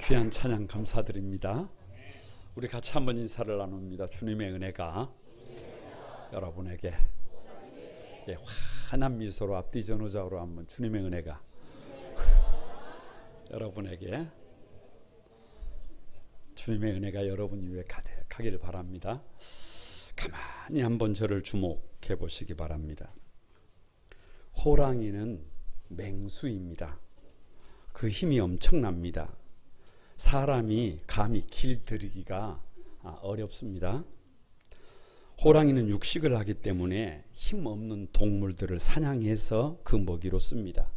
귀한 찬양 감사드립니다. 우리 같이 한번 인사를 나눕니다. 주님의 은혜가 여러분에게 환한 미소로 앞뒤 전후좌우로 한번 주님의 은혜가 여러분에게 주님의 은혜가 여러분 위에 가득하기를 바랍니다. 가만히 한번 저를 주목해 보시기 바랍니다. 호랑이는 맹수입니다. 그 힘이 엄청납니다. 사람이 감히 길들이기가 어렵습니다. 호랑이는 육식을 하기 때문에 힘없는 동물들을 사냥해서 그 먹이로 씁니다.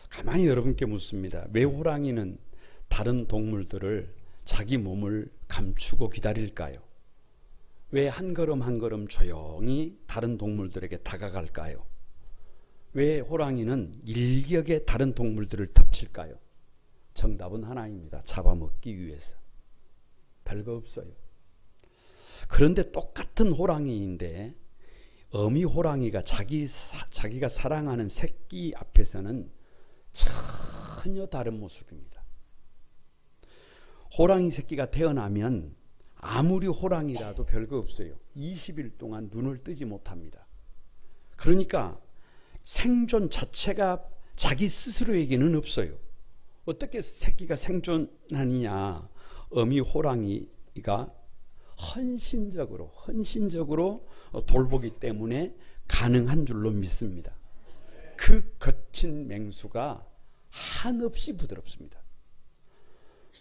가만히 여러분께 묻습니다. 왜 호랑이는 다른 동물들을 자기 몸을 감추고 기다릴까요? 왜 한 걸음 한 걸음 조용히 다른 동물들에게 다가갈까요? 왜 호랑이는 일격에 다른 동물들을 덮칠까요? 정답은 하나입니다. 잡아먹기 위해서. 별거 없어요. 그런데 똑같은 호랑이인데 어미 호랑이가 자기가 사랑하는 새끼 앞에서는 전혀 다른 모습입니다. 호랑이 새끼가 태어나면 아무리 호랑이라도 별거 없어요. 20일 동안 눈을 뜨지 못합니다. 그러니까 생존 자체가 자기 스스로에게는 없어요. 어떻게 새끼가 생존하느냐? 어미 호랑이가 헌신적으로 돌보기 때문에 가능한 줄로 믿습니다. 그 거친 맹수가 한없이 부드럽습니다.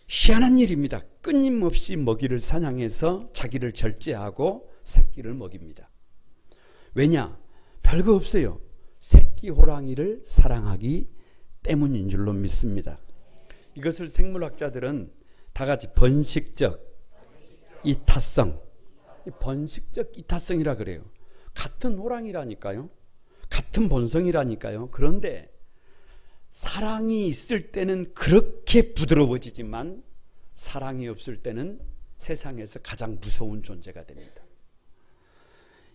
희한한 일입니다. 끊임없이 먹이를 사냥해서 자기를 절제하고 새끼를 먹입니다. 왜냐? 별거 없어요. 새끼 호랑이를 사랑하기 때문인 줄로 믿습니다. 이것을 생물학자들은 다 같이 번식적 이타성, 번식적 이타성이라 그래요. 같은 호랑이라니까요. 같은 본성이라니까요. 그런데 사랑이 있을 때는 그렇게 부드러워지지만 사랑이 없을 때는 세상에서 가장 무서운 존재가 됩니다.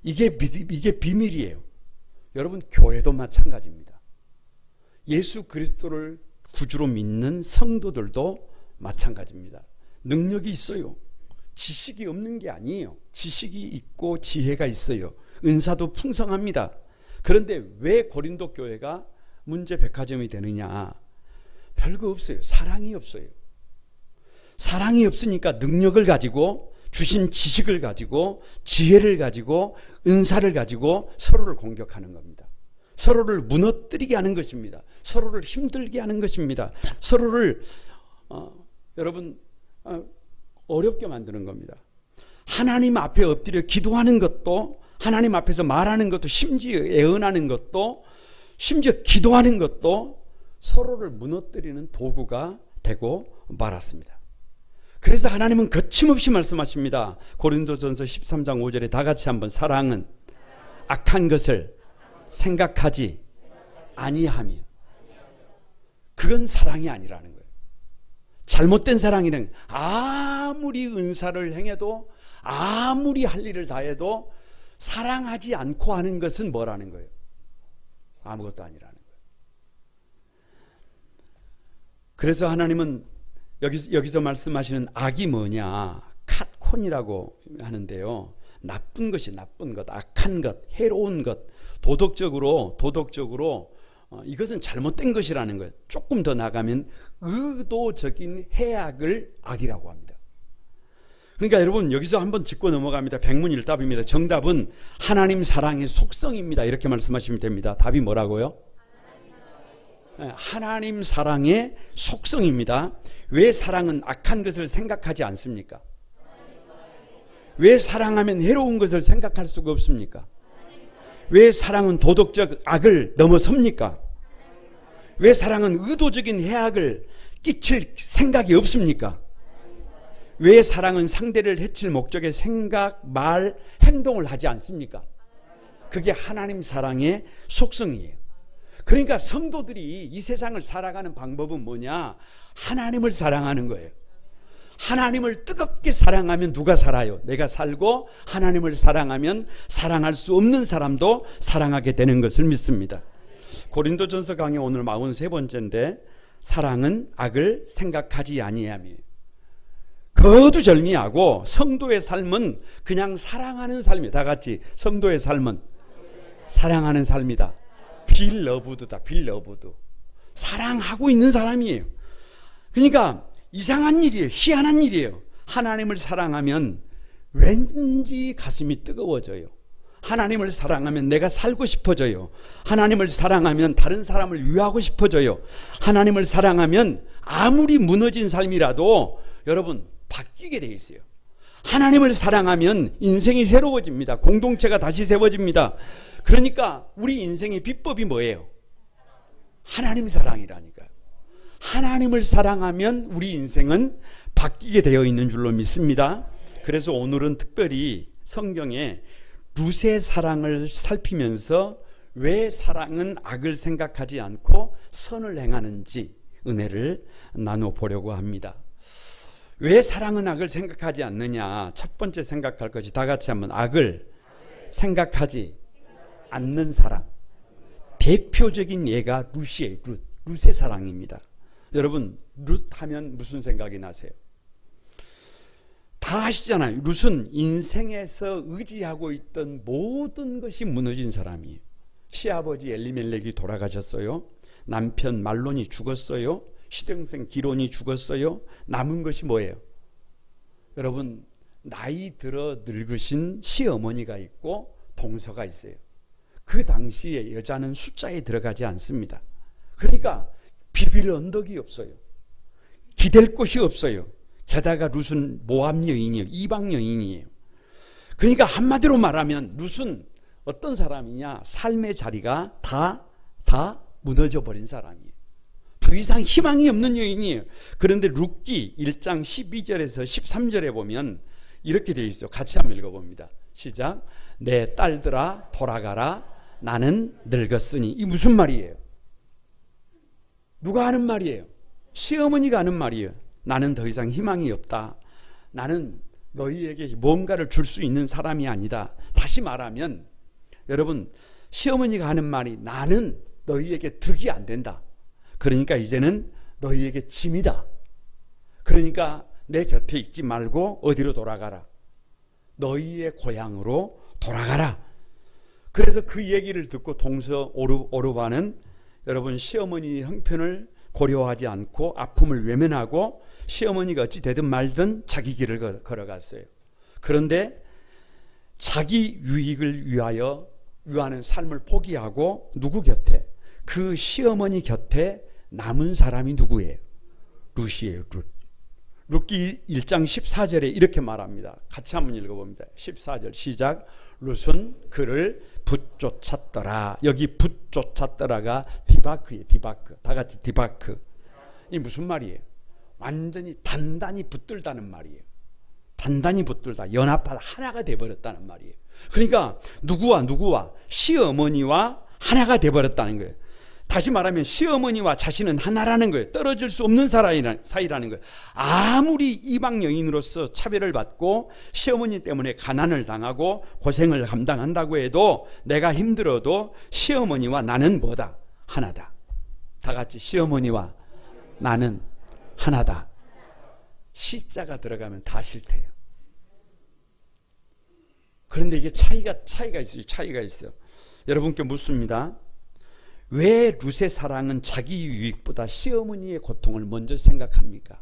이게 비밀이에요. 여러분, 교회도 마찬가지입니다. 예수 그리스도를 구주로 믿는 성도들도 마찬가지입니다. 능력이 있어요. 지식이 없는 게 아니에요. 지식이 있고 지혜가 있어요. 은사도 풍성합니다. 그런데 왜 고린도 교회가 문제 백화점이 되느냐? 별거 없어요. 사랑이 없어요. 사랑이 없으니까 능력을 가지고 주신 지식을 가지고 지혜를 가지고 은사를 가지고 서로를 공격하는 겁니다. 서로를 무너뜨리게 하는 것입니다. 서로를 힘들게 하는 것입니다. 서로를 여러분 어렵게 만드는 겁니다. 하나님 앞에 엎드려 기도하는 것도, 하나님 앞에서 말하는 것도, 심지어 애언하는 것도, 심지어 기도하는 것도 서로를 무너뜨리는 도구가 되고 말았습니다. 그래서 하나님은 거침없이 말씀하십니다. 고린도전서 13장 5절에 다 같이 한번, 사랑은 악한 것을 생각하지 아니하며. 그건 사랑이 아니라는 거예요. 잘못된 사랑이란, 아무리 은사를 행해도, 아무리 할 일을 다해도 사랑하지 않고 하는 것은 뭐라는 거예요? 아무것도 아니라는 거예요. 그래서 하나님은 여기서 말씀하시는 악이 뭐냐? 캇콘이라고 하는데요. 나쁜 것이, 나쁜 것, 악한 것, 해로운 것, 도덕적으로 이것은 잘못된 것이라는 거예요. 조금 더 나가면 의도적인 해악을 악이라고 합니다. 그러니까 여러분, 여기서 한번 짚고 넘어갑니다. 백문일답입니다. 정답은 하나님 사랑의 속성입니다. 이렇게 말씀하시면 됩니다. 답이 뭐라고요? 하나님 사랑의 속성입니다. 왜 사랑은 악한 것을 생각하지 않습니까? 왜 사랑하면 해로운 것을 생각할 수가 없습니까? 왜 사랑은 도덕적 악을 넘어섭니까? 왜 사랑은 의도적인 해악을 끼칠 생각이 없습니까? 왜 사랑은 상대를 해칠 목적의 생각, 말, 행동을 하지 않습니까? 그게 하나님 사랑의 속성이에요. 그러니까 성도들이 이 세상을 살아가는 방법은 뭐냐? 하나님을 사랑하는 거예요. 하나님을 뜨겁게 사랑하면 누가 살아요? 내가 살고, 하나님을 사랑하면 사랑할 수 없는 사람도 사랑하게 되는 것을 믿습니다. 고린도전서 강의 오늘 43번째인데 사랑은 악을 생각하지 아니하며. 거두절미하고 성도의 삶은 그냥 사랑하는 삶이다. 다 같이 성도의 삶은 사랑하는 삶이다. 빌러브드다. 빌러브드. 사랑하고 있는 사람이에요. 그러니까 이상한 일이에요. 희한한 일이에요. 하나님을 사랑하면 왠지 가슴이 뜨거워져요. 하나님을 사랑하면 내가 살고 싶어져요. 하나님을 사랑하면 다른 사람을 위하고 싶어져요. 하나님을 사랑하면 아무리 무너진 삶이라도 여러분 바뀌게 돼 있어요. 하나님을 사랑하면 인생이 새로워집니다. 공동체가 다시 세워집니다. 그러니까 우리 인생의 비법이 뭐예요? 하나님 사랑이라니까요. 하나님을 사랑하면 우리 인생은 바뀌게 되어 있는 줄로 믿습니다. 그래서 오늘은 특별히 성경에 룻의 사랑을 살피면서 왜 사랑은 악을 생각하지 않고 선을 행하는지 은혜를 나눠보려고 합니다. 왜 사랑은 악을 생각하지 않느냐? 첫 번째 생각할 것이 다 같이 한번 악을 생각하지 않는 사랑. 대표적인 예가 룻이에요. 룻의 사랑입니다. 여러분 룻 하면 무슨 생각이 나세요? 다 아시잖아요. 룻은 인생에서 의지하고 있던 모든 것이 무너진 사람이에요. 시아버지 엘리멜렉이 돌아가셨어요. 남편 말론이 죽었어요. 시동생 기론이 죽었어요. 남은 것이 뭐예요? 여러분 나이 들어 늙으신 시어머니가 있고 동서가 있어요. 그 당시에 여자는 숫자에 들어가지 않습니다. 그러니까 비빌 언덕이 없어요. 기댈 곳이 없어요. 게다가 룻은 모압 여인이에요. 이방 여인이에요. 그러니까 한마디로 말하면 룻은 어떤 사람이냐? 삶의 자리가 다 무너져 버린 사람이에요. 더 이상 희망이 없는 여인이에요. 그런데 룻기 1장 12절에서 13절에 보면 이렇게 되어 있어요. 같이 한번 읽어봅니다. 시작. 내 딸들아 돌아가라. 나는 늙었으니. 이 무슨 말이에요? 누가 하는 말이에요? 시어머니가 하는 말이에요. 나는 더 이상 희망이 없다. 나는 너희에게 뭔가를 줄 수 있는 사람이 아니다. 다시 말하면 여러분 시어머니가 하는 말이 나는 너희에게 득이 안 된다. 그러니까 이제는 너희에게 짐이다. 그러니까 내 곁에 있지 말고 어디로 돌아가라. 너희의 고향으로 돌아가라. 그래서 그 얘기를 듣고 동서 오르바는 여러분 시어머니 형편을 고려하지 않고 아픔을 외면하고 시어머니가 어찌 되든 말든 자기 길을 걸어갔어요. 그런데 자기 유익을 위하는 삶을 포기하고 누구 곁에? 그 시어머니 곁에 남은 사람이 누구예요? 룻이에요. 룻기 1장 14절에 이렇게 말합니다. 같이 한번 읽어봅니다. 14절 시작. 룻은 그를 붙쫓았더라. 여기 붙쫓았더라가 디바크예요. 디바크. 다 같이 디바크. 이 무슨 말이에요? 완전히 단단히 붙들다는 말이에요. 단단히 붙들다. 연합하다. 하나가 돼버렸다는 말이에요. 그러니까 누구와 시어머니와 하나가 돼버렸다는 거예요. 다시 말하면 시어머니와 자신은 하나라는 거예요. 떨어질 수 없는 사이라는 거예요. 아무리 이방 여인으로서 차별을 받고 시어머니 때문에 가난을 당하고 고생을 감당한다고 해도 내가 힘들어도 시어머니와 나는 뭐다? 하나다. 다 같이 시어머니와 나는 하나다. 시자가 들어가면 다 싫대요. 그런데 이게 차이가 있어요. 차이가 있어요. 여러분께 묻습니다. 왜 룻의 사랑은 자기 유익보다 시어머니의 고통을 먼저 생각합니까?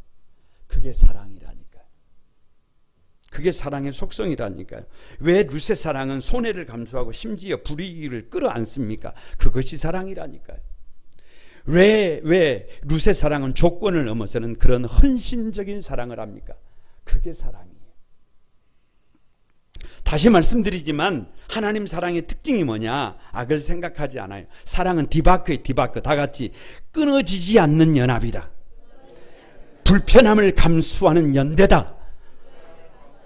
그게 사랑이라니까요. 그게 사랑의 속성이라니까요. 왜 룻의 사랑은 손해를 감수하고 심지어 불이익을 끌어안습니까? 그것이 사랑이라니까요. 왜 룻의 사랑은 조건을 넘어서는 그런 헌신적인 사랑을 합니까? 그게 사랑이에요. 다시 말씀드리지만 하나님 사랑의 특징이 뭐냐? 악을 생각하지 않아요. 사랑은 디바크예요. 디바크. 다 같이 끊어지지 않는 연합이다. 불편함을 감수하는 연대다.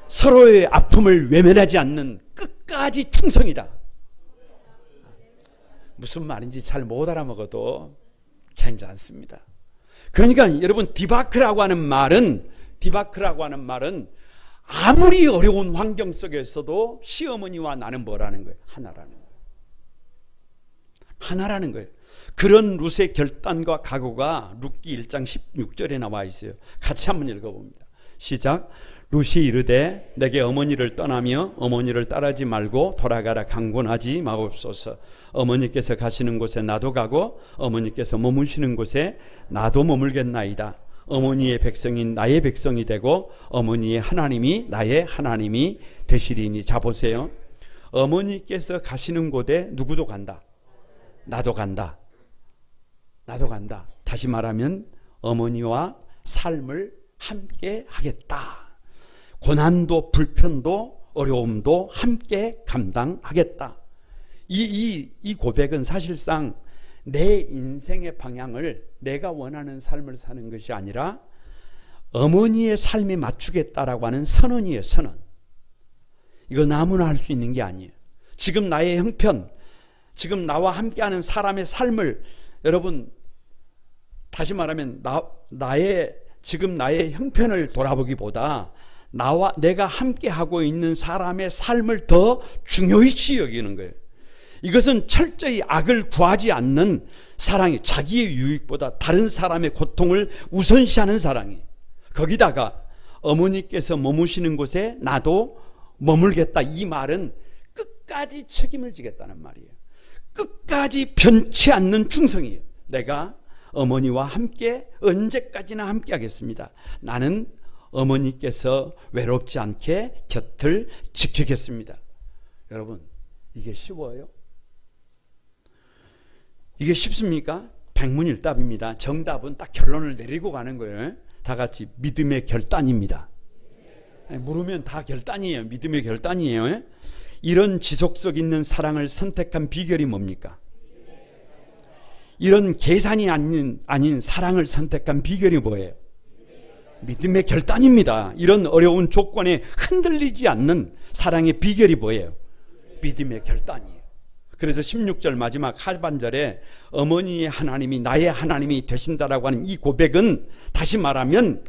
서로의 아픔을 외면하지 않는 끝까지 충성이다. 무슨 말인지 잘 못 알아먹어도 괜찮습니다. 그러니까 여러분 디바크라고 하는 말은 아무리 어려운 환경 속에서도 시어머니와 나는 뭐라는 거예요? 하나라는 거예요. 하나라는 거예요. 그런 룻의 결단과 각오가 룻기 1장 16절에 나와 있어요. 같이 한번 읽어봅니다. 시작. 룻이 이르되 내게 어머니를 떠나며 어머니를 따르지 말고 돌아가라 강권하지 마옵소서. 어머니께서 가시는 곳에 나도 가고 어머니께서 머무시는 곳에 나도 머물겠나이다. 어머니의 백성인 나의 백성이 되고 어머니의 하나님이 나의 하나님이 되시리니. 자 보세요. 어머니께서 가시는 곳에 누구도 간다. 나도 간다. 나도 간다. 다시 말하면 어머니와 삶을 함께 하겠다. 고난도 불편도 어려움도 함께 감당하겠다. 이 고백은 사실상 내 인생의 방향을 내가 원하는 삶을 사는 것이 아니라 어머니의 삶에 맞추겠다라고 하는 선언이에요. 선언. 이거 아무나 할 수 있는 게 아니에요. 지금 나의 형편, 지금 나와 함께하는 사람의 삶을 여러분 다시 말하면 지금 나의 형편을 돌아보기보다 내가 함께하고 있는 사람의 삶을 더 중요시 여기는 거예요. 이것은 철저히 악을 구하지 않는 사랑이, 자기의 유익보다 다른 사람의 고통을 우선시하는 사랑이. 거기다가 어머니께서 머무시는 곳에 나도 머물겠다. 이 말은 끝까지 책임을 지겠다는 말이에요. 끝까지 변치 않는 충성이에요. 내가 어머니와 함께 언제까지나 함께 하겠습니다. 나는 어머니께서 외롭지 않게 곁을 지키겠습니다. 여러분, 이게 쉬워요? 이게 쉽습니까? 백문일답입니다. 정답은 딱 결론을 내리고 가는 거예요. 다 같이 믿음의 결단입니다. 물으면 다 결단이에요. 믿음의 결단이에요. 이런 지속성 있는 사랑을 선택한 비결이 뭡니까? 이런 계산이 아닌 사랑을 선택한 비결이 뭐예요? 믿음의 결단입니다. 이런 어려운 조건에 흔들리지 않는 사랑의 비결이 뭐예요? 믿음의 결단이에요. 그래서 16절 마지막 하반절에 어머니의 하나님이 나의 하나님이 되신다라고 하는 이 고백은 다시 말하면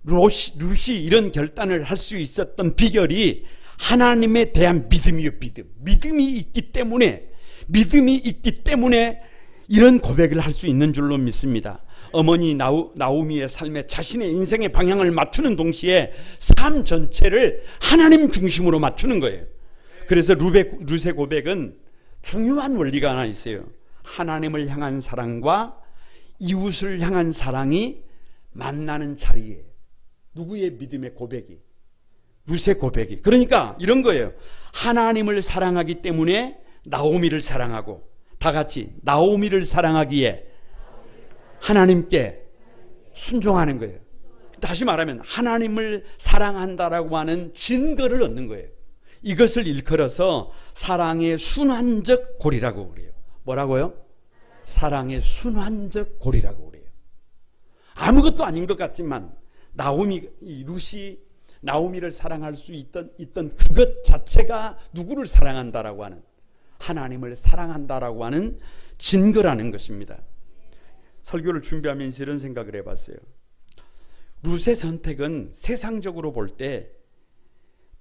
룻이 이런 결단을 할 수 있었던 비결이 하나님에 대한 믿음이에요. 믿음이 있기 때문에 이런 고백을 할 수 있는 줄로 믿습니다. 어머니 나오미의 삶에 자신의 인생의 방향을 맞추는 동시에 삶 전체를 하나님 중심으로 맞추는 거예요. 그래서 룻의 고백은 중요한 원리가 하나 있어요. 하나님을 향한 사랑과 이웃을 향한 사랑이 만나는 자리에 누구의 믿음의 고백이? 룻의 고백이. 그러니까 이런 거예요. 하나님을 사랑하기 때문에 나오미를 사랑하고, 다 같이 나오미를 사랑하기에 하나님께 순종하는 거예요. 다시 말하면 하나님을 사랑한다라고 하는 증거를 얻는 거예요. 이것을 일컬어서 사랑의 순환적 고리라고 그래요. 뭐라고요? 사랑의 순환적 고리라고 그래요. 아무것도 아닌 것 같지만 룻이 나오미를 사랑할 수 있던 그것 자체가 누구를 사랑한다라고 하는, 하나님을 사랑한다라고 하는 증거라는 것입니다. 설교를 준비하면서 이런 생각을 해봤어요. 룻의 선택은 세상적으로 볼 때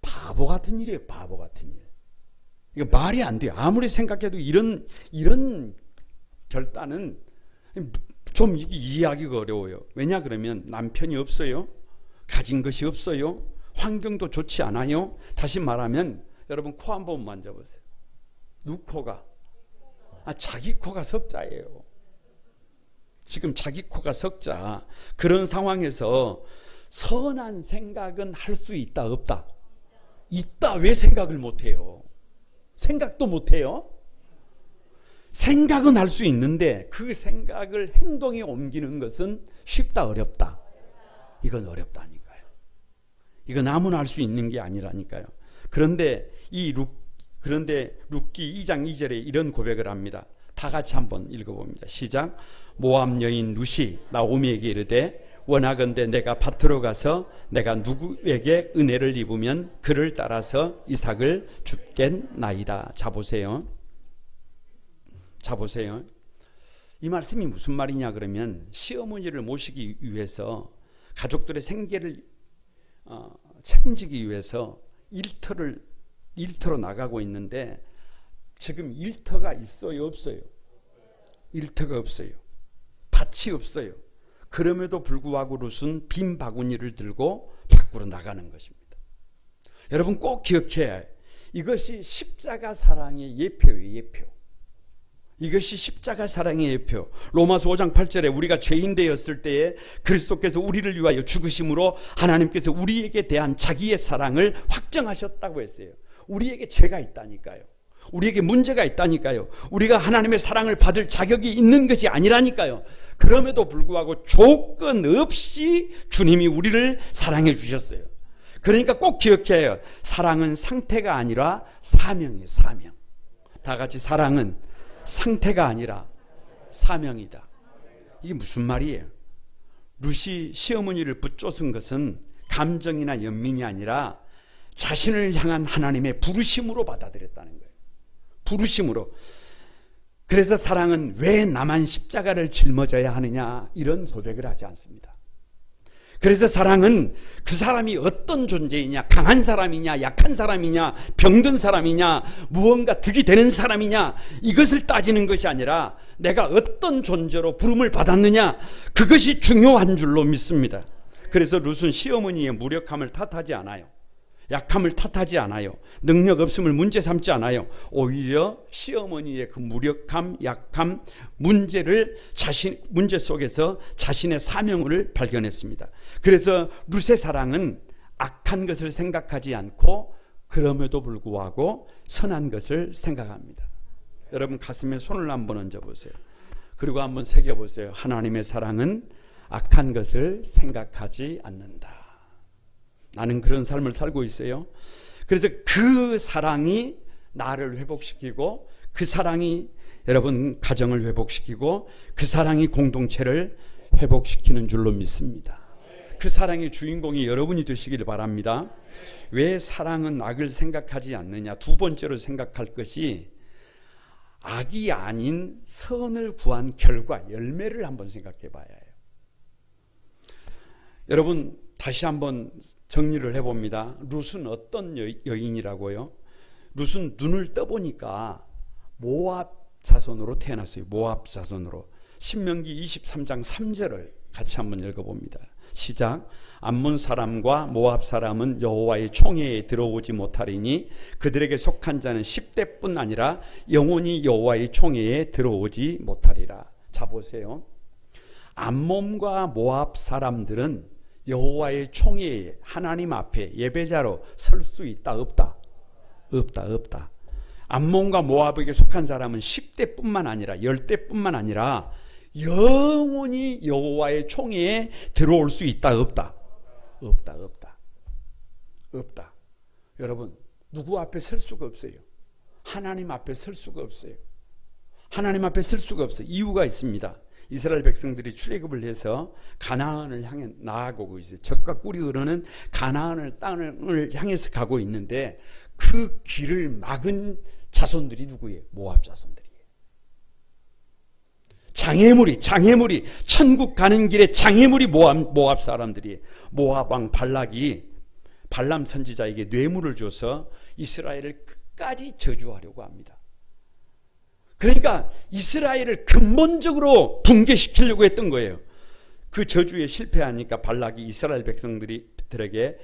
바보 같은 일이에요. 바보 같은 일. 이거 말이 안 돼요. 아무리 생각해도 이런 결단은 좀 이해하기가 어려워요. 왜냐 그러면 남편이 없어요. 가진 것이 없어요. 환경도 좋지 않아요. 다시 말하면 여러분 코 한번 만져보세요. 누코가 자기 코가 석자예요. 지금 자기 코가 석자. 그런 상황에서 선한 생각은 할 수 있다 없다? 있다. 왜 생각을 못해요? 생각도 못해요? 생각은 할 수 있는데 그 생각을 행동에 옮기는 것은 쉽다 어렵다? 이건 어렵다니까요. 이건 아무나 할 수 있는 게 아니라니까요. 그런데 룻기 2장 2절에 이런 고백을 합니다. 다 같이 한번 읽어봅니다. 시작. 모압 여인 룻이 나오미에게 이르되 원하건대 내가 밭으로 가서 내가 누구에게 은혜를 입으면 그를 따라서 이삭을 줍겠나이다. 자 보세요. 이 말씀이 무슨 말이냐 그러면 시어머니를 모시기 위해서 가족들의 생계를 책임지기 위해서 일터로 나가고 있는데 지금 일터가 있어요 없어요? 일터가 없어요. 밭이 없어요. 그럼에도 불구하고 룻은 빈 바구니를 들고 밖으로 나가는 것입니다. 여러분 꼭 기억해야 해요. 이것이 십자가 사랑의 예표예요. 예표. 이것이 십자가 사랑의 예표. 로마서 5장 8절에 우리가 죄인 되었을 때에 그리스도께서 우리를 위하여 죽으심으로 하나님께서 우리에게 대한 자기의 사랑을 확정하셨다고 했어요. 우리에게 죄가 있다니까요. 우리에게 문제가 있다니까요. 우리가 하나님의 사랑을 받을 자격이 있는 것이 아니라니까요. 그럼에도 불구하고 조건 없이 주님이 우리를 사랑해 주셨어요. 그러니까 꼭 기억해야 해요. 사랑은 상태가 아니라 사명이에요. 사명. 다 같이 사랑은 상태가 아니라 사명이다. 이게 무슨 말이에요? 룻이 시어머니를 붙쫓은 것은 감정이나 연민이 아니라 자신을 향한 하나님의 부르심으로 받아들였다는 거예요. 부르심으로. 그래서 사랑은 왜 나만 십자가를 짊어져야 하느냐 이런 소백을 하지 않습니다. 그래서 사랑은 그 사람이 어떤 존재이냐, 강한 사람이냐, 약한 사람이냐, 병든 사람이냐, 무언가 득이 되는 사람이냐 이것을 따지는 것이 아니라 내가 어떤 존재로 부름을 받았느냐 그것이 중요한 줄로 믿습니다. 그래서 룻은 시어머니의 무력함을 탓하지 않아요. 약함을 탓하지 않아요. 능력 없음을 문제 삼지 않아요. 오히려 시어머니의 그 무력함, 약함, 문제 속에서 자신의 사명을 발견했습니다. 그래서 룻의 사랑은 악한 것을 생각하지 않고 그럼에도 불구하고 선한 것을 생각합니다. 여러분 가슴에 손을 한번 얹어보세요. 그리고 한번 새겨보세요. 하나님의 사랑은 악한 것을 생각하지 않는다. 나는 그런 삶을 살고 있어요. 그래서 그 사랑이 나를 회복시키고 그 사랑이 여러분 가정을 회복시키고 그 사랑이 공동체를 회복시키는 줄로 믿습니다. 그 사랑의 주인공이 여러분이 되시길 바랍니다. 왜 사랑은 악을 생각하지 않느냐? 두 번째로 생각할 것이 악이 아닌 선을 구한 결과, 열매를 한번 생각해 봐야 해요. 여러분 다시 한번 정리를 해봅니다. 룻은 어떤 여인이라고요? 룻은 눈을 떠보니까 모압 자손으로 태어났어요. 모압 자손으로. 신명기 23장 3절을 같이 한번 읽어봅니다. 시작. 암몬 사람과 모압 사람은 여호와의 총회에 들어오지 못하리니 그들에게 속한 자는 10대뿐 아니라 영원히 여호와의 총회에 들어오지 못하리라. 자 보세요. 암몬과 모압 사람들은 여호와의 총회에 하나님 앞에 예배자로 설 수 있다 없다? 없다. 암몬과 모압에게 속한 사람은 10대뿐만 아니라 10대뿐만 아니라 영원히 여호와의 총회에 들어올 수 있다 없다? 없다. 여러분 누구 앞에 설 수가 없어요. 하나님 앞에 설 수가 없어요. 하나님 앞에 설 수가 없어요. 이유가 있습니다. 이스라엘 백성들이 출애굽을 해서 가나안을 향해 나아가고 있어요. 젖과 꿀이 흐르는 가나안을 땅을 향해서 가고 있는데 그 길을 막은 자손들이 누구예요? 모압 자손들이에요. 장애물이 천국 가는 길에 장애물이 모압 사람들이에요. 모압 왕 발락이 발람 선지자에게 뇌물을 줘서 이스라엘을 끝까지 저주하려고 합니다. 그러니까 이스라엘을 근본적으로 붕괴시키려고 했던 거예요. 그 저주에 실패하니까 발락이 이스라엘 백성들에게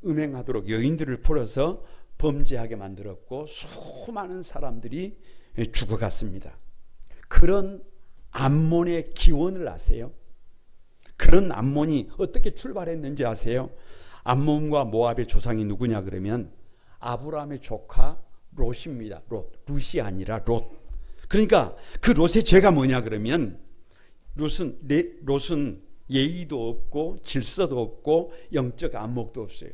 음행하도록 여인들을 풀어서 범죄하게 만들었고 수많은 사람들이 죽어갔습니다. 그런 암몬의 기원을 아세요? 그런 암몬이 어떻게 출발했는지 아세요? 암몬과 모압의 조상이 누구냐 그러면 아브라함의 조카 롯입니다. 룻이 아니라 롯. 그러니까 그 롯의 죄가 뭐냐 그러면 롯은 예의도 없고 질서도 없고 영적 안목도 없어요.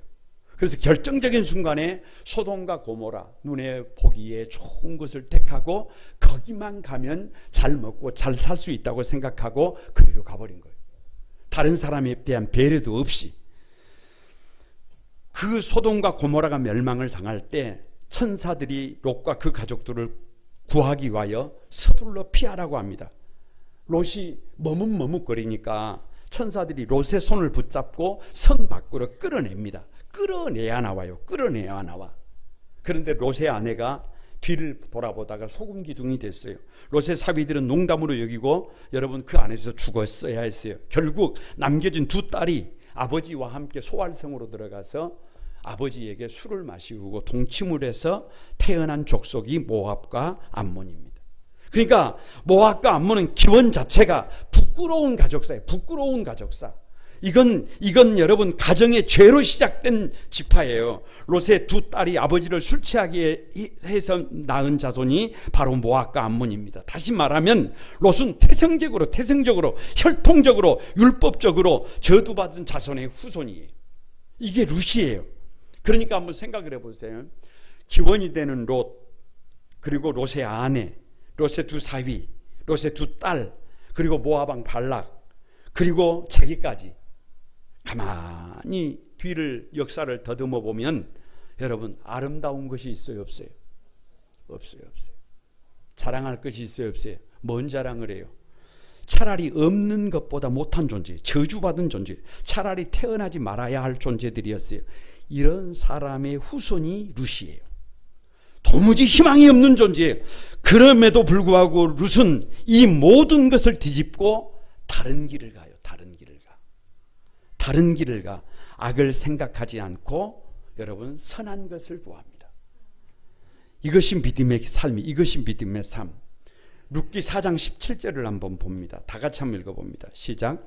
그래서 결정적인 순간에 소돔과 고모라 눈에 보기에 좋은 것을 택하고 거기만 가면 잘 먹고 잘 살 수 있다고 생각하고 그리로 가버린 거예요. 다른 사람에 대한 배려도 없이. 그 소돔과 고모라가 멸망을 당할 때 천사들이 롯과 그 가족들을 구하기 위하여 서둘러 피하라고 합니다. 롯이 머뭇머뭇거리니까 천사들이 롯의 손을 붙잡고 성 밖으로 끌어냅니다. 끌어내야 나와요. 그런데 롯의 아내가 뒤를 돌아보다가 소금 기둥이 됐어요. 롯의 사위들은 농담으로 여기고 여러분 그 안에서 죽었어야 했어요. 결국 남겨진 두 딸이 아버지와 함께 소알성으로 들어가서 아버지에게 술을 마시고 동침을 해서 태어난 족속이 모압과 암몬입니다. 그러니까 모압과 암몬은 기원 자체가 부끄러운 가족사예요. 부끄러운 가족사. 이건 여러분 가정의 죄로 시작된 지파예요. 롯의 두 딸이 아버지를 술 취하게 해서 낳은 자손이 바로 모압과 암몬입니다. 다시 말하면 롯은 태생적으로 혈통적으로 율법적으로 저주받은 자손의 후손이에요. 이게 룻이에요. 그러니까 한번 생각을 해보세요. 기원이 되는 롯, 그리고 롯의 아내, 롯의 두 사위, 롯의 두 딸, 그리고 모압 왕 발락, 그리고 자기까지 가만히 뒤를 역사를 더듬어 보면 여러분 아름다운 것이 있어요, 없어요? 없어요. 자랑할 것이 있어요, 없어요? 뭔 자랑을 해요? 차라리 없는 것보다 못한 존재, 저주받은 존재, 차라리 태어나지 말아야 할 존재들이었어요. 이런 사람의 후손이 룻이에요. 도무지 희망이 없는 존재예요. 그럼에도 불구하고 룻은 이 모든 것을 뒤집고 다른 길을 가요. 다른 길을 가. 악을 생각하지 않고 여러분 선한 것을 구합니다. 이것이 믿음의 삶이, 이것이 믿음의 삶. 룻기 4장 17절을 한번 봅니다. 다 같이 한번 읽어봅니다. 시작.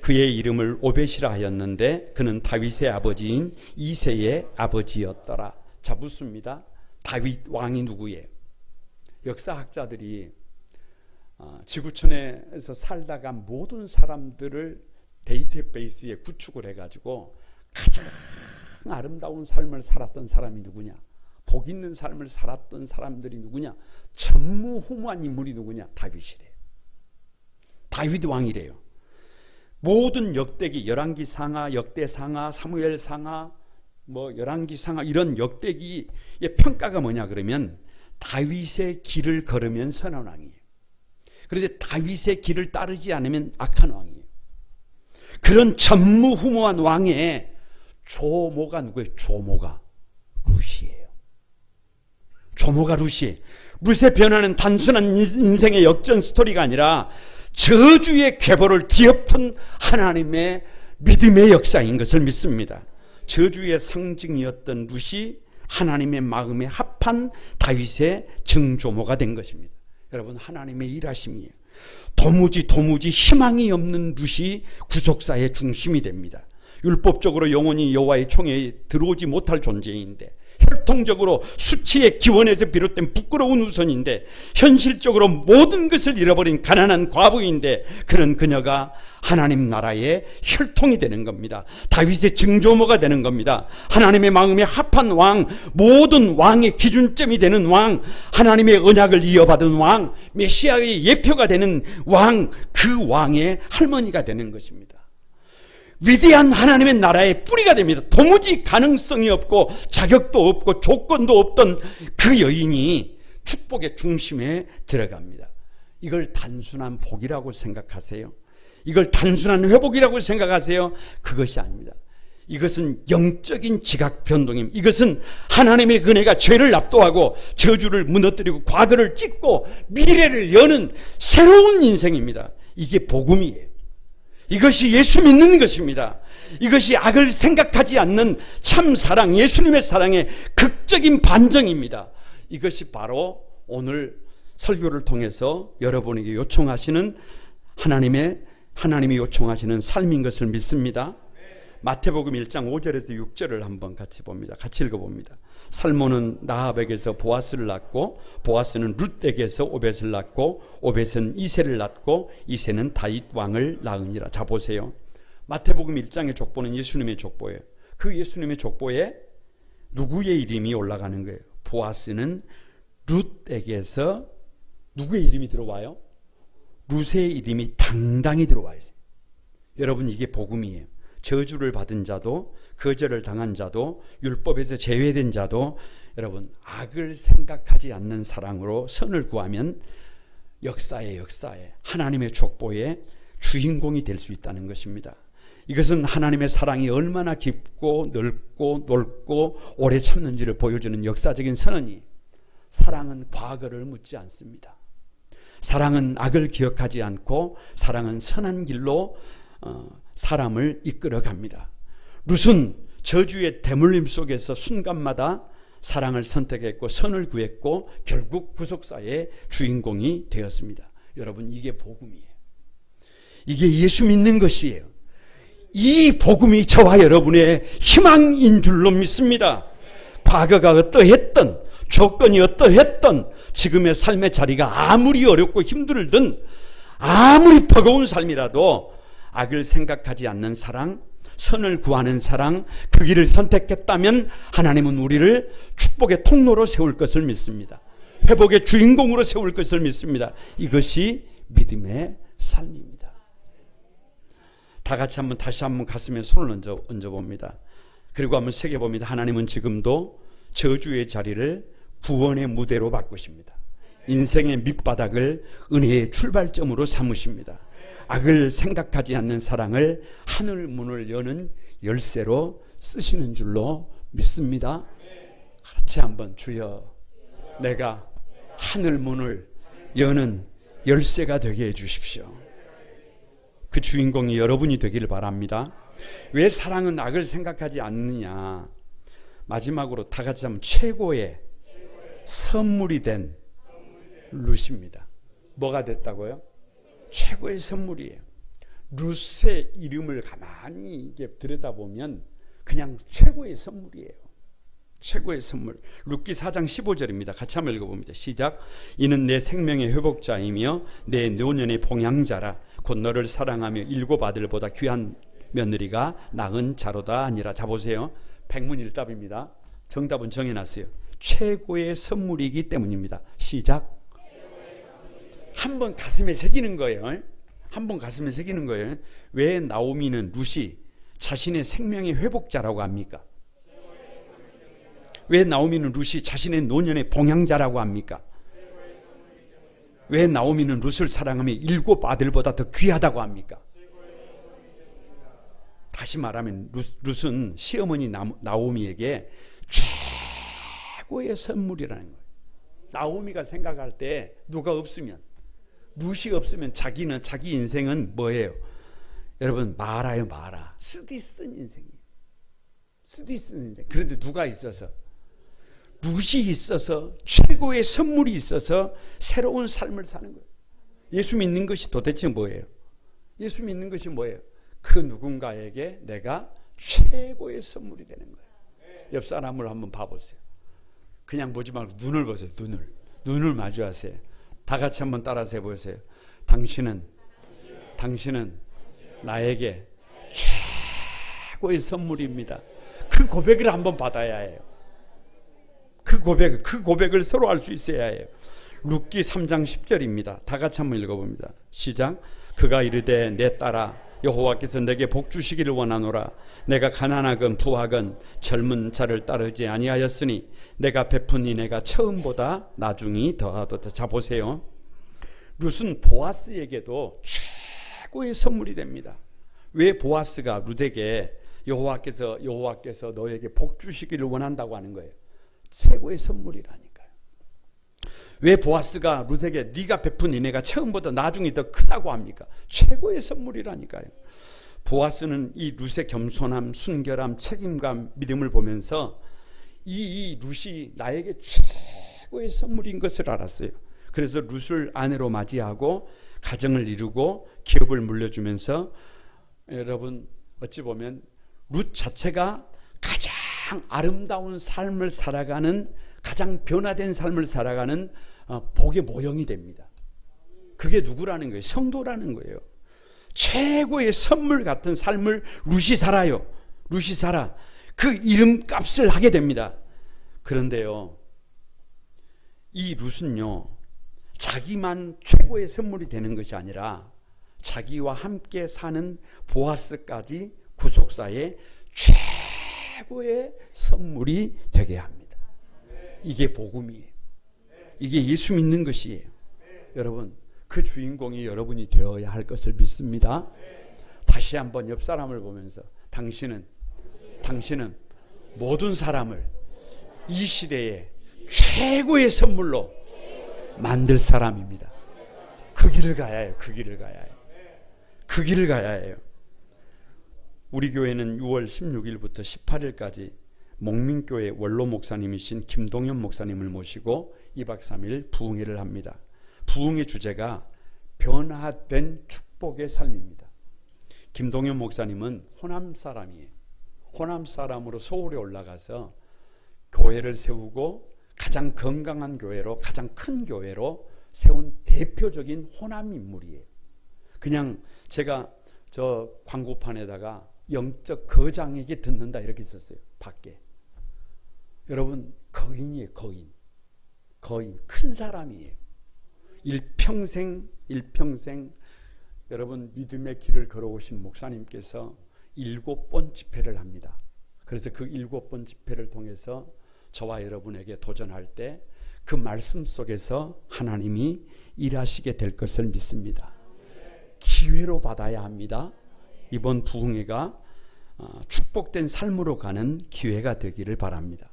그의 이름을 오벳이라 하였는데 그는 다윗의 아버지인 이새의 아버지였더라. 자, 묻습니다. 다윗 왕이 누구예요? 역사학자들이 지구촌에서 살다가 모든 사람들을 데이터베이스에 구축을 해가지고 가장 아름다운 삶을 살았던 사람이 누구냐, 복 있는 삶을 살았던 사람들이 누구냐, 전무후무한 인물이 누구냐, 다윗이래요. 다윗 왕이래요. 모든 역대기, 열왕기 상하, 역대 상하, 사무엘 상하, 열왕기 상하, 이런 역대기의 평가가 뭐냐 그러면 다윗의 길을 걸으면 선한 왕이에요. 그런데 다윗의 길을 따르지 않으면 악한 왕이에요. 그런 전무후무한 왕의 조모가 누구예요? 조모가 룻이에요. 조모가 룻이에요. 룻의 변화는 단순한 인생의 역전 스토리가 아니라 저주의 궤보를 뒤엎은 하나님의 믿음의 역사인 것을 믿습니다. 저주의 상징이었던 룻이 하나님의 마음에 합한 다윗의 증조모가 된 것입니다. 여러분, 하나님의 일하심이에요. 도무지 희망이 없는 룻이 구속사의 중심이 됩니다. 율법적으로 영원히 여호와의 총에 들어오지 못할 존재인데, 혈통적으로 수치의 기원에서 비롯된 부끄러운 후손인데, 현실적으로 모든 것을 잃어버린 가난한 과부인데, 그런 그녀가 하나님 나라의 혈통이 되는 겁니다. 다윗의 증조모가 되는 겁니다. 하나님의 마음에 합한 왕, 모든 왕의 기준점이 되는 왕, 하나님의 언약을 이어받은 왕, 메시아의 예표가 되는 왕, 그 왕의 할머니가 되는 것입니다. 위대한 하나님의 나라의 뿌리가 됩니다. 도무지 가능성이 없고 자격도 없고 조건도 없던 그 여인이 축복의 중심에 들어갑니다. 이걸 단순한 복이라고 생각하세요? 이걸 단순한 회복이라고 생각하세요? 그것이 아닙니다. 이것은 영적인 지각 변동입니다. 이것은 하나님의 은혜가 죄를 압도하고 저주를 무너뜨리고 과거를 찢고 미래를 여는 새로운 인생입니다. 이게 복음이에요. 이것이 예수 믿는 것입니다. 이것이 악을 생각하지 않는 참 사랑, 예수님의 사랑의 극적인 반정입니다. 이것이 바로 오늘 설교를 통해서 여러분에게 요청하시는 하나님이 요청하시는 삶인 것을 믿습니다. 마태복음 1장 5절에서 6절을 한번 같이 봅니다. 같이 읽어봅니다. 살몬은 라합에게서 보아스를 낳고, 보아스는 룻에게서 오벳을 낳고, 오벳은 이새를 낳고, 이새는 다윗 왕을 낳으니라. 자, 보세요. 마태복음 1장의 족보는 예수님의 족보예요. 그 예수님의 족보에 누구의 이름이 올라가는 거예요? 보아스는 룻에게서 누구의 이름이 들어와요? 룻의 이름이 당당히 들어와 있어요. 여러분, 이게 복음이에요. 저주를 받은 자도, 거절을 당한 자도, 율법에서 제외된 자도 여러분, 악을 생각하지 않는 사랑으로 선을 구하면 역사에 하나님의 족보의 주인공이 될 수 있다는 것입니다. 이것은 하나님의 사랑이 얼마나 깊고 넓고 오래 참는지를 보여주는 역사적인 선언이. 사랑은 과거를 묻지 않습니다. 사랑은 악을 기억하지 않고 사랑은 선한 길로 사람을 이끌어 갑니다. 룻은 저주의 대물림 속에서 순간마다 사랑을 선택했고 선을 구했고 결국 구속사의 주인공이 되었습니다. 여러분, 이게 복음이에요. 이게 예수 믿는 것이에요. 이 복음이 저와 여러분의 희망인 줄로 믿습니다. 과거가 어떠했던, 조건이 어떠했던, 지금의 삶의 자리가 아무리 어렵고 힘들든, 아무리 버거운 삶이라도 악을 생각하지 않는 사랑, 선을 구하는 사랑, 그 길을 선택했다면 하나님은 우리를 축복의 통로로 세울 것을 믿습니다. 회복의 주인공으로 세울 것을 믿습니다. 이것이 믿음의 삶입니다. 다 같이 다시 한번 가슴에 손을 얹어봅니다. 그리고 한번 새겨봅니다. 하나님은 지금도 저주의 자리를 구원의 무대로 바꾸십니다. 인생의 밑바닥을 은혜의 출발점으로 삼으십니다. 악을 생각하지 않는 사랑을 하늘 문을 여는 열쇠로 쓰시는 줄로 믿습니다. 같이 한번, 주여, 내가 하늘 문을 여는 열쇠가 되게 해주십시오. 그 주인공이 여러분이 되기를 바랍니다. 왜 사랑은 악을 생각하지 않느냐? 마지막으로 다 같이 한번, 최고의 선물이 된 룻입니다. 뭐가 됐다고요? 최고의 선물이에요. 룻의 이름을 가만히 이게 들여다보면 그냥 최고의 선물이에요. 최고의 선물. 룻기 4장 15절입니다. 같이 한번 읽어봅니다. 시작. 이는 내 생명의 회복자이며 내 노년의 봉양자라. 곧 너를 사랑하며 일곱 아들보다 귀한 며느리가 낳은 자로다 아니라. 자, 보세요. 백문일답입니다. 정답은 정해놨어요. 최고의 선물이기 때문입니다. 시작. 한번 가슴에 새기는 거예요. 한번 가슴에 새기는 거예요. 왜 나오미는 룻이 자신의 생명의 회복자라고 합니까? 왜 나오미는 룻이 자신의 노년의 봉양자라고 합니까? 왜 나오미는 룻을 사랑하며 일곱 아들보다 더 귀하다고 합니까? 다시 말하면 룻은 시어머니 나오미에게 최고의 선물이라는 거예요. 나오미가 생각할 때 누가 없으면, 룻이 없으면 자기 인생은 뭐예요? 여러분, 마라요, 마라. 쓰디쓴 인생이에요. 쓰디쓴 인생. 그런데 누가 있어서, 룻이 있어서, 최고의 선물이 있어서 새로운 삶을 사는 거예요. 예수 믿는 것이 도대체 뭐예요? 예수 믿는 것이 뭐예요? 그 누군가에게 내가 최고의 선물이 되는 거예요. 옆 사람을 한번 봐보세요. 그냥 보지 말고 눈을 보세요. 눈을 마주하세요. 다 같이 한번 따라서 해보세요. 당신은 나에게 최고의 선물입니다. 그 고백을 한번 받아야 해요. 그 고백을 서로 할 수 있어야 해요. 룻기 3장 10절입니다. 다 같이 한번 읽어봅니다. 시작. 그가 이르되 내 딸아 여호와께서 내게 복 주시기를 원하노라. 내가 가난하건 부하건 젊은 자를 따르지 아니하였으니 내가 베푼 이내가 처음보다 나중이 더하도다. 자, 보세요. 룻은 보아스에게도 최고의 선물이 됩니다. 왜 보아스가 룻에게 여호와께서 너에게 복 주시기를 원한다고 하는 거예요? 최고의 선물이라니까요. 왜 보아스가 룻에게 네가 베푼 인애가 처음보다 나중이 더 크다고 합니까? 최고의 선물이라니까요. 보아스는 이 룻의 겸손함, 순결함, 책임감, 믿음을 보면서 이 룻이 나에게 최고의 선물인 것을 알았어요. 그래서 룻을 아내로 맞이하고 가정을 이루고 기업을 물려주면서, 여러분, 어찌 보면 룻 자체가 가장 아름다운 삶을 살아가는, 가장 변화된 삶을 살아가는 복의 모형이 됩니다. 그게 누구라는 거예요? 성도라는 거예요. 최고의 선물 같은 삶을 룻이 살아요. 룻이 살아. 그 이름값을 하게 됩니다. 그런데요, 이 룻은요, 자기만 최고의 선물이 되는 것이 아니라 자기와 함께 사는 보아스까지 구속사의 최고의 선물이 되게 합니다. 이게 복음이에요. 이게 예수 믿는 것이에요. 여러분, 그 주인공이 여러분이 되어야 할 것을 믿습니다. 다시 한번 옆 사람을 보면서 당신은 모든 사람을 이 시대에 최고의 선물로 만들 사람입니다. 그 길을 가야 해요. 그 길을 가야 해요. 그 길을 가야 해요. 우리 교회는 6월 16일부터 18일까지 목민교회 원로 목사님이신 김동현 목사님을 모시고 2박 3일 부흥회를 합니다. 부흥회 주제가 변화된 축복의 삶입니다. 김동현 목사님은 호남 사람이에요. 호남 사람으로 서울에 올라가서 교회를 세우고 가장 건강한 교회로, 가장 큰 교회로 세운 대표적인 호남 인물이에요. 그냥 제가 저 광고판에다가 영적 거장에게 듣는다 이렇게 썼어요. 밖에. 여러분, 거인이에요. 거인. 큰 사람이에요. 일평생 여러분 믿음의 길을 걸어오신 목사님께서 7번 집회를 합니다. 그래서 그 7번 집회를 통해서 저와 여러분에게 도전할 때 그 말씀 속에서 하나님이 일하시게 될 것을 믿습니다. 기회로 받아야 합니다. 이번 부흥회가 축복된 삶으로 가는 기회가 되기를 바랍니다.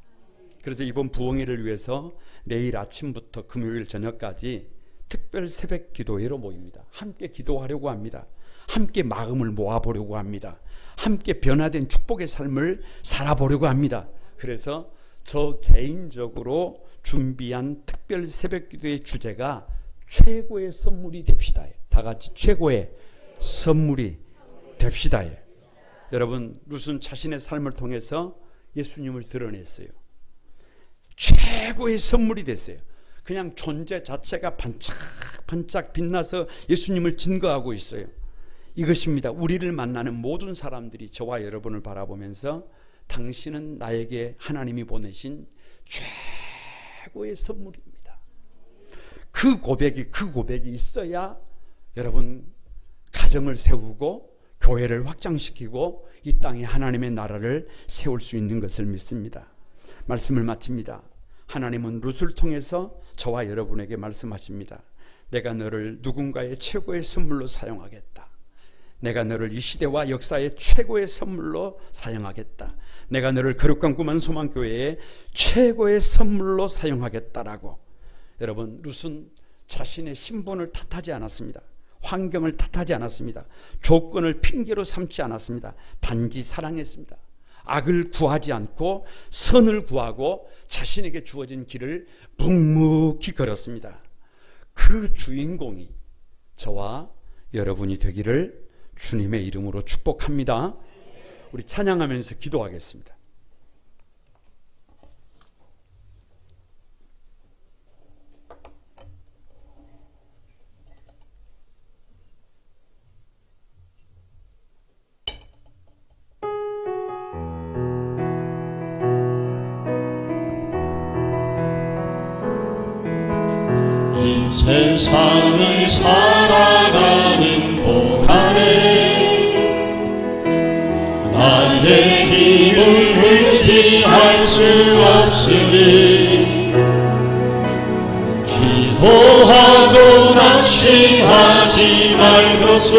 그래서 이번 부흥회를 위해서 내일 아침부터 금요일 저녁까지 특별 새벽 기도회로 모입니다. 함께 기도하려고 합니다. 함께 마음을 모아보려고 합니다. 함께 변화된 축복의 삶을 살아보려고 합니다. 그래서 저 개인적으로 준비한 특별 새벽 기도의 주제가 최고의 선물이 됩시다. 다 같이 최고의 선물이 됩시다. 여러분, 룻은 자신의 삶을 통해서 예수님을 드러냈어요. 최고의 선물이 됐어요. 그냥 존재 자체가 반짝반짝 빛나서 예수님을 증거하고 있어요. 이것입니다. 우리를 만나는 모든 사람들이 저와 여러분을 바라보면서 당신은 나에게 하나님이 보내신 최고의 선물입니다. 그 고백이 있어야 여러분 가정을 세우고 교회를 확장시키고 이 땅에 하나님의 나라를 세울 수 있는 것을 믿습니다. 말씀을 마칩니다. 하나님은 룻을 통해서 저와 여러분에게 말씀하십니다. 내가 너를 누군가의 최고의 선물로 사용하겠다. 내가 너를 이 시대와 역사의 최고의 선물로 사용하겠다. 내가 너를 거룩한 구만 소망교회의 최고의 선물로 사용하겠다라고. 여러분, 룻은 자신의 신분을 탓하지 않았습니다. 환경을 탓하지 않았습니다. 조건을 핑계로 삼지 않았습니다. 단지 사랑했습니다. 악을 구하지 않고 선을 구하고 자신에게 주어진 길을 묵묵히 걸었습니다. 그 주인공이 저와 여러분이 되기를 주님의 이름으로 축복합니다. 우리 찬양하면서 기도하겠습니다. 이 세상을 살아가는 동안에 나의 힘을 의지할 수 없으니 기도하고 낙심하지 말 것은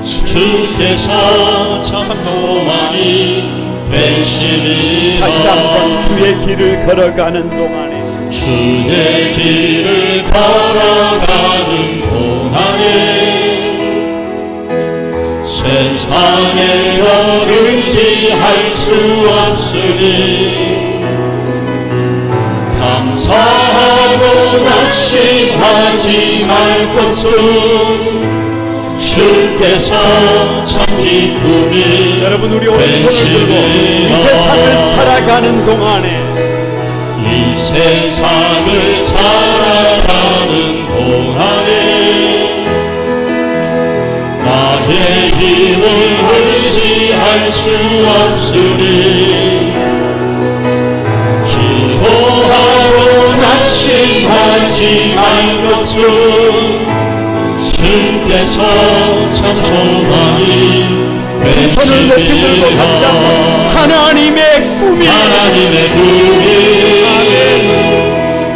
주께서 참 소망이 되시리라. 다시 한번 주의 길을 걸어가는 동안에 주의 길을 걸어가는 동안에 세상에 의지할 수 없으니 감사하고 낙심하지 말 것은 주께서 참 기쁨이 여러분, 우리 오른손을 들고 이 세상을 살아가는 동안에 이 세상을 살아가는 동안에 나의 힘을 의지할 수 없으니 기도하고 낙심하지 말 것은 주께서 참 소망이 손을 높이 들고 같이 한번 하나님의 꿈이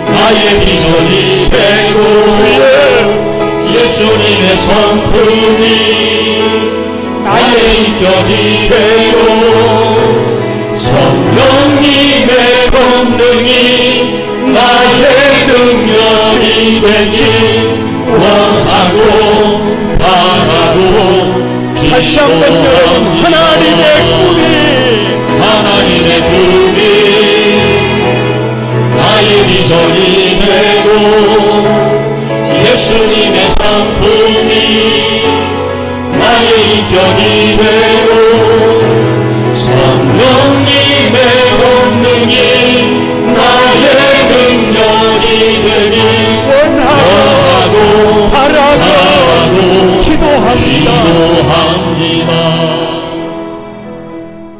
나의 비전이 되고 예수님의 성품이 나의 인격이 되고 성령님의 권능이 나의 능력이 되니 원하고 바라고 다시 한번 여러분, 하나님의 꿈이 나의 비전이 되고 예수님의 상품이 나의 인격이 되고 성령님의 권능이 나의 능력이 되니 원하고 바라고 기도합니다.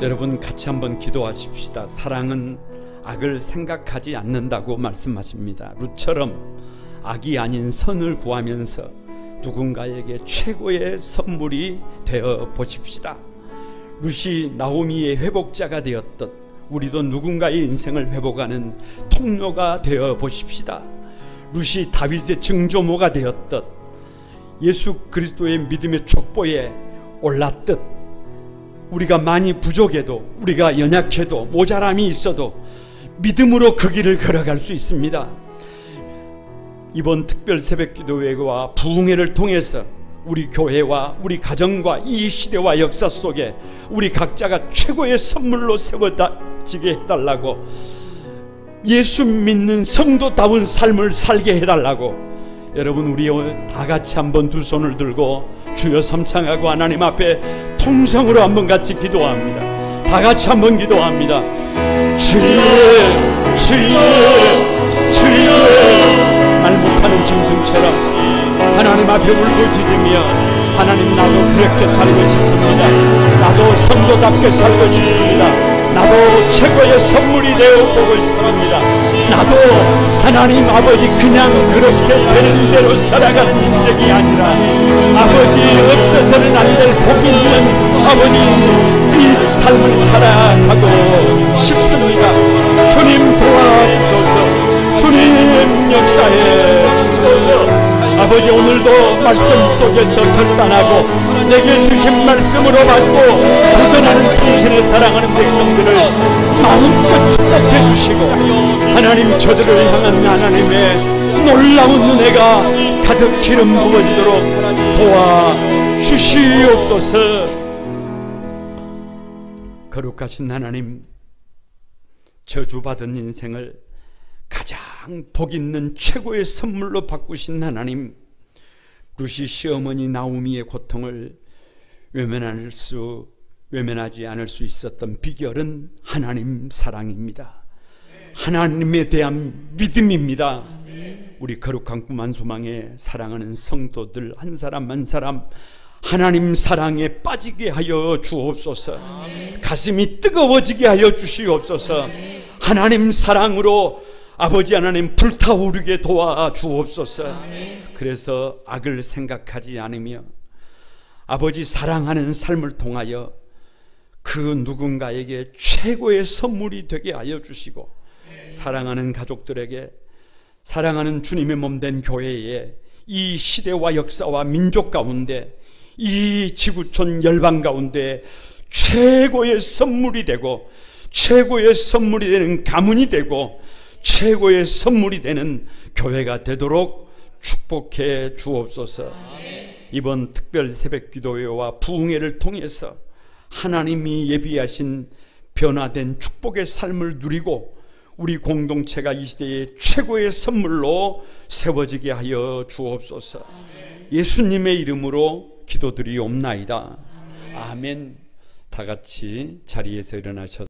여러분 같이 한번 기도하십시다. 사랑은 악을 생각하지 않는다고 말씀하십니다. 룻처럼 악이 아닌 선을 구하면서 누군가에게 최고의 선물이 되어 보십시다. 룻이 나오미의 회복자가 되었듯 우리도 누군가의 인생을 회복하는 통로가 되어 보십시다. 룻이 다윗의 증조모가 되었듯 예수 그리스도의 믿음의 족보에 올랐듯 우리가 많이 부족해도, 우리가 연약해도, 모자람이 있어도 믿음으로 그 길을 걸어갈 수 있습니다. 이번 특별 새벽기도회와 부흥회를 통해서 우리 교회와 우리 가정과 이 시대와 역사 속에 우리 각자가 최고의 선물로 세워지게 해달라고, 예수 믿는 성도다운 삶을 살게 해달라고, 여러분 우리 다 같이 한번 두 손을 들고 주여 삼창하고 하나님 앞에 통성으로 한번 같이 기도합니다. 다 같이 한번 기도합니다. 주여 주여 주여. 날목하는 짐승처럼 하나님 앞에 울부짖으며 하나님 나도 그렇게 살고 싶습니다. 나도 성도답게 살고 싶습니다. 나도 최고의 선물이 되어 보고 싶습니다. 나도 하나님 아버지 그냥 그렇게 되는 대로 살아가는 인생이 아니라 아버지 없어서는 안 될 복 있는 아버지 이 삶을 살아가고 싶습니다. 주님 도와주소서. 주님 역사해 주소서. 아버지 오늘도 말씀 속에서 결단하고 내게 주신 말씀으로 받고 도전하는 당신의 사랑하는 백성들을 마음껏 축복해 주시고 하나님 저들을 향한 하나님의 놀라운 은혜가 가득 기름 부어지도록 도와주시옵소서. 거룩하신 하나님, 저주받은 인생을 가장 복 있는 최고의 선물로 바꾸신 하나님, 룻이 시어머니 나오미의 고통을 외면하지 않을 수 있었던 비결은 하나님 사랑입니다. 하나님에 대한 믿음입니다. 우리 거룩한 꿈 한 소망에 사랑하는 성도들 한 사람 한 사람 하나님 사랑에 빠지게 하여 주옵소서. 가슴이 뜨거워지게 하여 주시옵소서. 하나님 사랑으로 아버지 하나님 불타오르게 도와주옵소서. 그래서 악을 생각하지 않으며 아버지 사랑하는 삶을 통하여 그 누군가에게 최고의 선물이 되게 하여 주시고 사랑하는 가족들에게, 사랑하는 주님의 몸된 교회에, 이 시대와 역사와 민족 가운데, 이 지구촌 열방 가운데 최고의 선물이 되고 최고의 선물이 되는 가문이 되고 최고의 선물이 되는 교회가 되도록 축복해 주옵소서. 이번 특별 새벽 기도회와 부흥회를 통해서 하나님이 예비하신 변화된 축복의 삶을 누리고 우리 공동체가 이 시대의 최고의 선물로 세워지게 하여 주옵소서. 예수님의 이름으로 기도드리옵나이다. 아멘. 다 같이 자리에서 일어나셔서